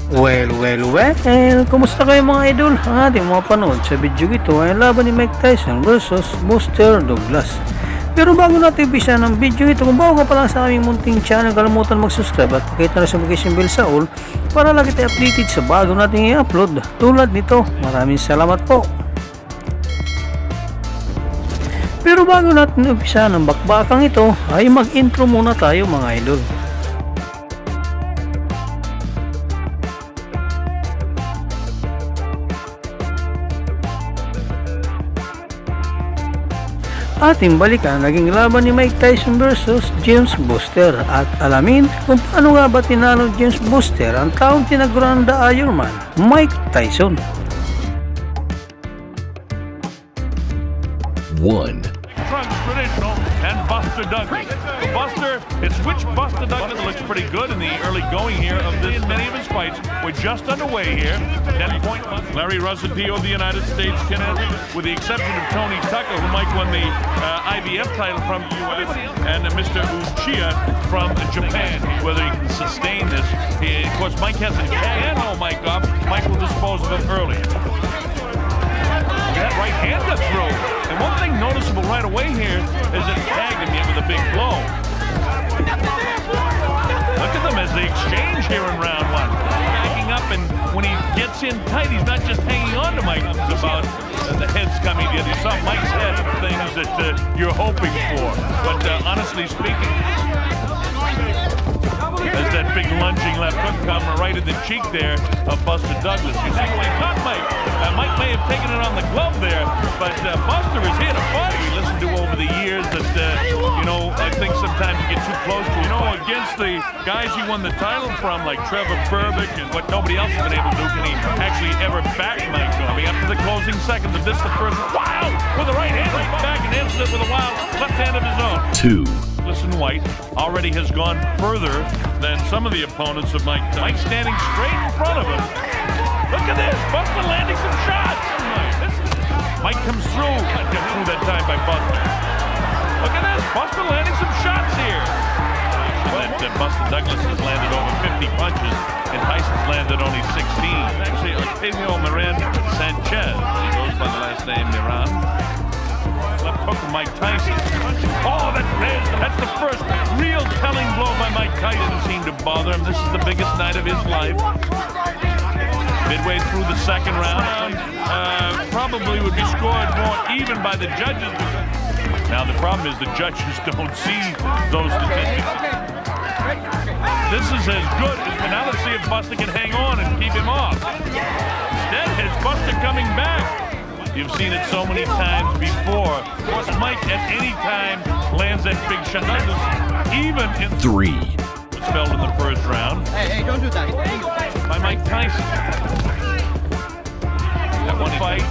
Well, kumusta kayo mga idol? Ang ating mga panood sa video ito ay laban ni Mike Tyson versus Buster Douglas. Pero bago natin umpisa ng video ito, kung bago ka pa lang sa aming munting channel, kalimutan mag-subscribe at pakita na sa notification bell sa all para lagi tayo updated sa bago nating i-upload tulad nito. Maraming salamat po. Pero bago natin umpisa ng bakbakang ito, ay mag-intro muna tayo mga idol. Ating balikan naging laban ni Mike Tyson versus James Buster at alamin kung paano nga ba tinalo James Buster ang taong tinaguriang The Iron Man, Mike Tyson. 1. Traditional and Buster Douglas. The Buster, it's which Buster Douglas looks pretty good in the early going here of this. Many of his fights were just underway here. 10-point Larry Rosadio of the United States, with the exception of Tony Tucker, who Mike won the IBF title from the U.S., and Mr. Uchiha from Japan. Whether he can sustain this, of course, Mike hasn't can't hold Mike off. Mike will dispose of it early. That right hand got through. And one thing noticeable right away here is that he tagged him yet with a big blow. Look at them as they exchange here in round one. Backing up, and when he gets in tight, he's not just hanging on to Mike. It's about the heads coming together. You saw Mike's head, things that you're hoping for. But honestly speaking, as that big lunging left hook come right in the cheek there of Buster Douglas. You see when he caught Mike. Mike may have taken it on the glove there, but Buster is here to fight. We listened to over the years that, I think sometimes you get too close to him. Against the guys he won the title from, like Trevor Berbick, and what nobody else has been able to do, can he actually ever back Mike going? Up to the closing seconds of this, the first, wow! With the right hand, right back and ends it with a wild left hand of his own. 2. Listen, White already has gone further than some of the opponents of Mike. Mike standing straight in front of him. Look at this, Buster landing some shots. Mike comes through. Got through that time by Buster. Look at this, Buster landing some shots here. That Buster Douglas has landed over 50 punches, and Tyson's landed only 16. Actually, Octavio Miranda Sanchez, he goes by the last name Miran. Left hook of Mike Tyson. Oh, that's the first real telling blow by Mike Tyson. Doesn't seem to bother him. This is the biggest night of his life. Midway through the second round, probably would be scored more even by the judges. Now the problem is the judges don't see those statistics. This is as good as now. Let's see if Buster can hang on and keep him off. Instead, it's Buster coming back. You've seen it so many times before. Of course, Mike at any time lands that big shot. Even in 3. was felled in the first round. Hey, don't do that. By Mike Tyson. That one fight,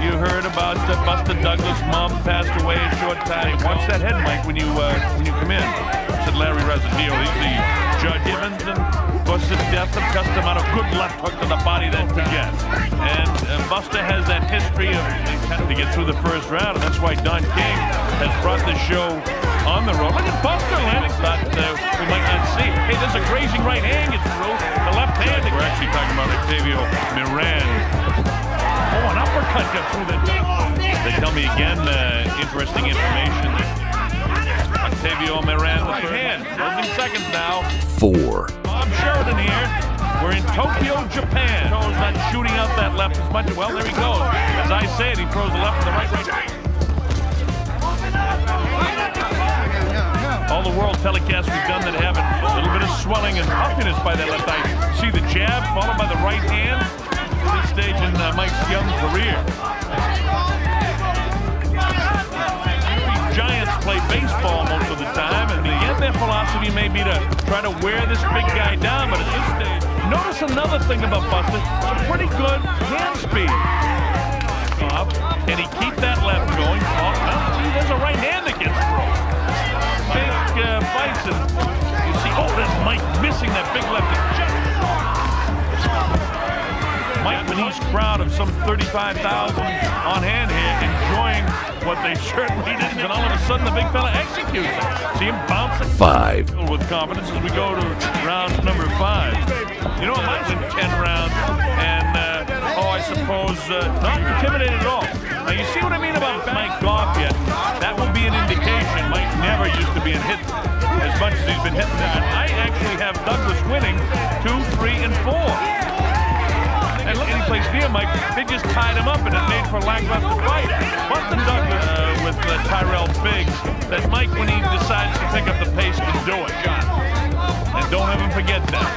you heard about Buster Douglas' mom passed away a short time. Watch that head, Mike, when you come in. Said Larry Rosadio. He's the Judge Evans, and of course the death of custom out of good left hook to the body, don't forget. And Buster has that history of to get through the first round, and that's why Don King has brought the show on the road. Look at Buster landing. Thought we might not see. Hey, there's a grazing right hand gets through. The left hand. We're actually talking about Octavio Miran. Oh, an uppercut got through the. They tell me again, interesting information. Octavio Miran, the third hand. Closing seconds now. 4. Bob Sheridan here. We're in Tokyo, Japan. He's not shooting out that left as much. Well, there he goes. As I said, he throws the left and the right. All the world telecasts we've done that have a little bit of swelling and puffiness by that left eye. See the jab followed by the right hand. This stage in Mike's young career. Giants play baseball most of the time, and again, their philosophy may be to try to wear this big guy down, but at this stage, notice another thing about Buster, it's a pretty good hand speed. Can he keep that left going? Oh, well, see, there's a right hand that gets through. Big fights, and you see, there's Mike missing that big left. Mike Japanese crowd of some 35,000 on hand here, enjoying what they certainly didn't. And all of a sudden, the big fella executes it. See him bouncing 5 with confidence as we go to round number 5. You know, imagine 10 rounds and, I suppose, not intimidated at all. Now, you see what I mean about Mike Goff yet? That will be an indication. Mike never used to be hit as much as he's been hitting them. And I actually have Douglas winning 2, 3, and 4. And look, any place near Mike, they just tied him up and it made for a lackluster fight. Bustin Douglas with Tyrell Biggs, that Mike, when he decides to pick up the pace, can do it. And don't ever forget that.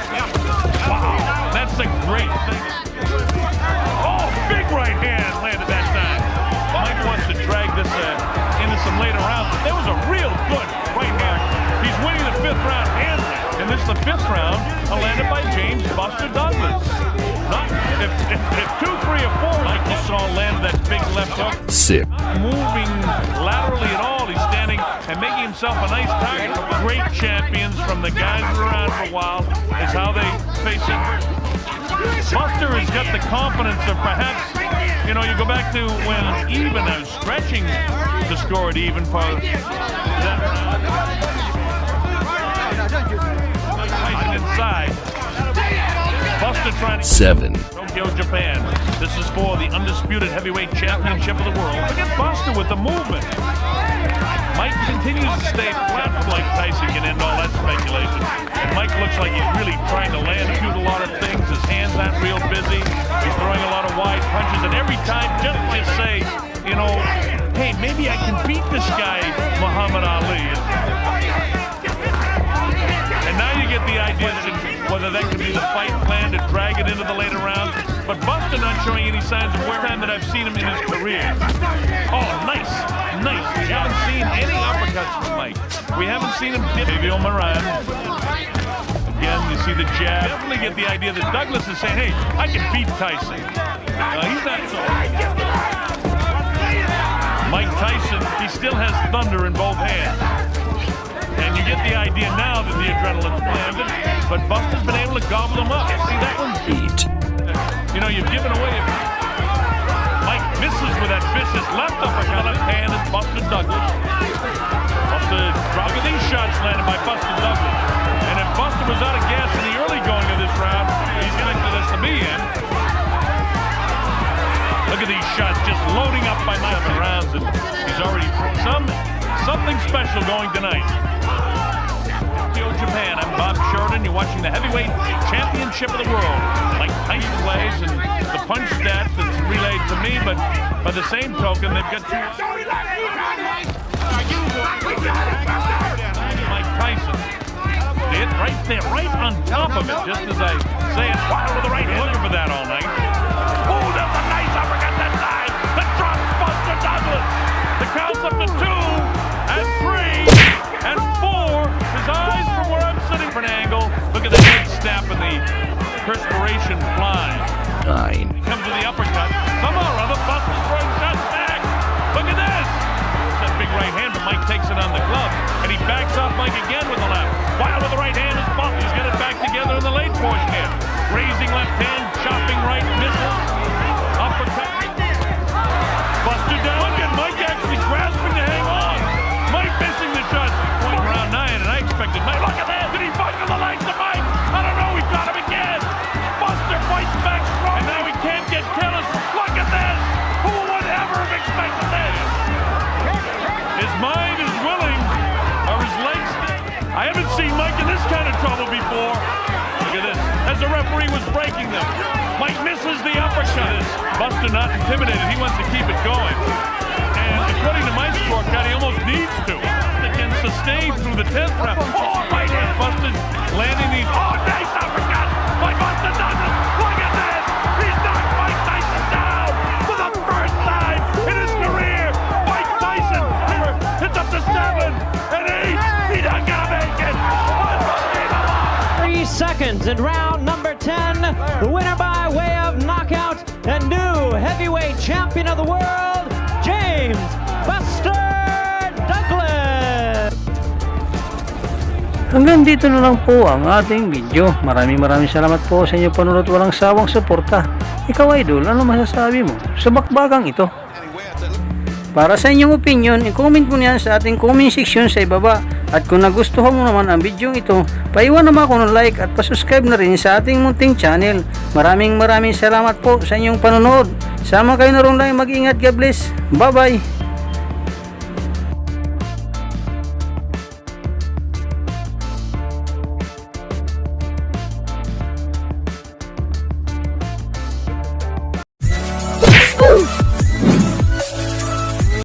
Wow, that's a great thing. Oh, big right hand landed that time. Mike wants to drag this into some later rounds, but there was a real good right hand. He's winning the 5th round handily, and this is the 5th round landed by James Buster Douglas. Not if 2, 3, or 4, Mike you saw land that big left hook. 6 Not moving laterally at all. He's standing and making himself a nice target. Great champions from the guys who were around for a while is how they face it. Buster has got the confidence of perhaps, you know, you go back to when even I was stretching to score it even for that. Tyson inside. Buster trying to 7 Tokyo, Japan. This is for the undisputed heavyweight championship of the world. Look at Buster with the movement. Mike continues to stay flat like Tyson can end all that speculation. And Mike looks like he's really trying to land a lot of things. His hands aren't real busy. He's throwing a lot of wide punches. And every time, just to say, you know, hey, maybe I can beat this guy, Muhammad Ali. And now you get the idea that whether that could be the fight plan to drag it into the later rounds. But Buster not showing any signs of wear time that I've seen him in his career. Oh, nice. We haven't seen any uppercuts from Mike. We haven't seen him dip. Fabio Moran. Again, you see the jab. Definitely get the idea that Douglas is saying, hey, I can beat Tyson. He's not so. Mike Tyson, he still has thunder in both hands. And you get the idea now that the adrenaline's landed, but Buster's been able to gobble him up. See that one? 8 You know, you've given away. Mike misses with that vicious left uppercut, left hand, and Buster Douglas. Buster dropping these shots landed by Buster Douglas. And if Buster was out of gas in the early going of this round, he's selected us to be in. Look at these shots just loading up by 7 rounds, and he's already something special going tonight. Japan. I'm Bob Sheridan. You're watching the heavyweight championship of the world. Like Tyson plays and the punch stats that's relayed to me, but by the same token, they've got two. Mike Tyson. See it right there, right on top of it, just as I say it. Wow, with the right hand. Looking for that all night. Oh, that's a nice uppercut that time. The drop Buster Douglas. The count's up to 2 and 3 and 4. His eyes from where I'm sitting for an angle. Look at the head snap and the perspiration flying. 9 He comes with the uppercut. Somehow or other, Buster's throwing shots back. Look at this. That big right hand, but Mike takes it on the glove. And he backs off Mike again with the left. Wow, with the right hand is bumped. He's got it back together in the late portion here. Raising left hand, chopping right, misses. Uppercut. Buster down. Look at Mike actually grasping to hang on. Mike missing the shot. Point round 9, and I expected Mike. Look at that. Did he fight for the legs of Mike? I don't know. He got him again. Buster fights back strong. And now he can't get careless. Look at this. Who would ever have expected this? His mind is willing. Or his legs. I haven't seen Mike in this kind of trouble before. Look at this. As the referee was breaking them. Mike misses the uppercut. Buster not intimidated. He wants to keep it going. And according to my scorecard, he almost needs to. He can sustain through the 10th round. Oh, right hand. Buster landing these. Oh, nice uppercut by Buster Douglas. Look at this. He's knocked Mike Tyson down for the first time in his career. Mike Tyson. It's up to 7 and 8. He's not going to make it. 3 seconds in round number 10. The winner by way of knockout and new heavyweight champion of the world, James Buster Douglas. Hanggang dito na lang po ang ating video. Maraming salamat po sa inyong panonood, walang sawang suporta. Ikaw idol, ano masasabi mo sa bakbagang ito? Para sa inyong opinion, i-comment mo niyan sa ating comment section sa ibaba. At kung nagustuhan mo naman ang video ito, paiwan naman ako ng like at pasubscribe na rin sa ating munting channel. Maraming salamat po sa inyong panonood. Sama kayo na rin lang, mag-ingat, God bless. Bye bye.